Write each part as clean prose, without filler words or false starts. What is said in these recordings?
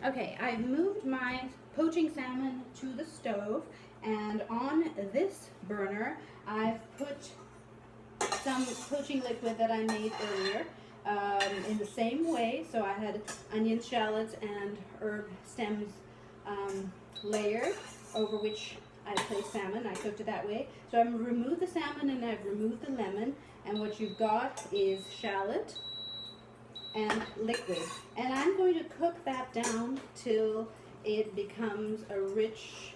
Okay, I've moved my poaching salmon to the stove, and on this burner I've put some poaching liquid that I made earlier in the same way. So I had onions, shallots, and herb stems layered over which I placed salmon. I cooked it that way. So I've removed the salmon and I've removed the lemon, and what you've got is shallot and liquid. And I'm going to cook that down till it becomes a rich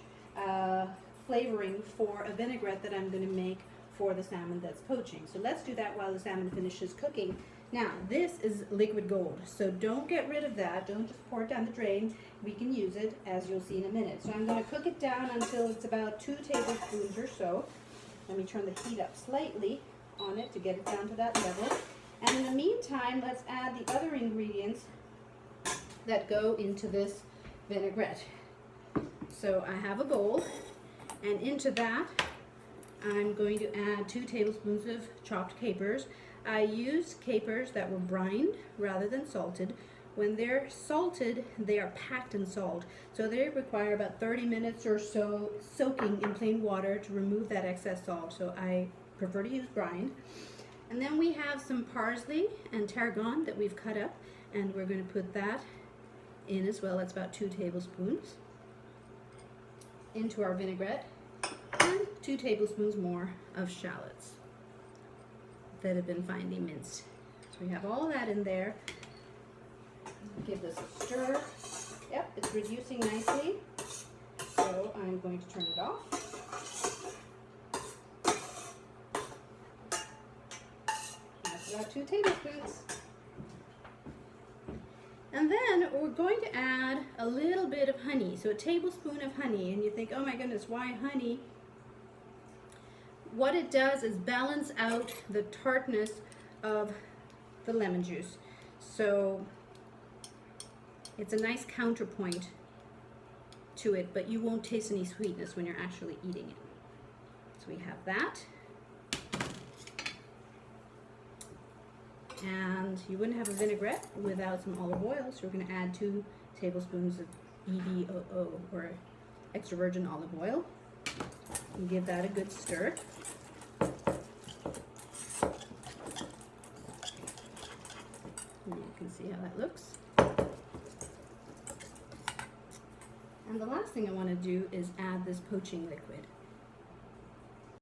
flavoring for a vinaigrette that I'm going to make for the salmon that's poaching. So let's do that while the salmon finishes cooking. Now, this is liquid gold, so don't get rid of that. Don't just pour it down the drain. We can use it, as you'll see in a minute. So I'm going to cook it down until it's about 2 tablespoons or so. Let me turn the heat up slightly on it to get it down to that level. And in the meantime, let's add the other ingredients that go into this vinaigrette. So I have a bowl, and into that I'm going to add 2 tablespoons of chopped capers. I used capers that were brined rather than salted. When they're salted, they are packed in salt, so they require about 30 minutes or so soaking in plain water to remove that excess salt, so I prefer to use brine. And then we have some parsley and tarragon that we've cut up, and we're going to put that in as well. That's about 2 tablespoons into our vinaigrette, and 2 tablespoons more of shallots that have been finely minced. So we have all that in there. Give this a stir. Yep, it's reducing nicely. So I'm going to turn it off. That's about 2 tablespoons. And then we're going to add a little bit of honey. So a tablespoon of honey. And you think, oh my goodness, why honey? What it does is balance out the tartness of the lemon juice. So it's a nice counterpoint to it, but you won't taste any sweetness when you're actually eating it. So we have that. And you wouldn't have a vinaigrette without some olive oil, so we're going to add 2 tablespoons of EVOO, or extra virgin olive oil, and give that a good stir. And you can see how that looks. And the last thing I want to do is add this poaching liquid.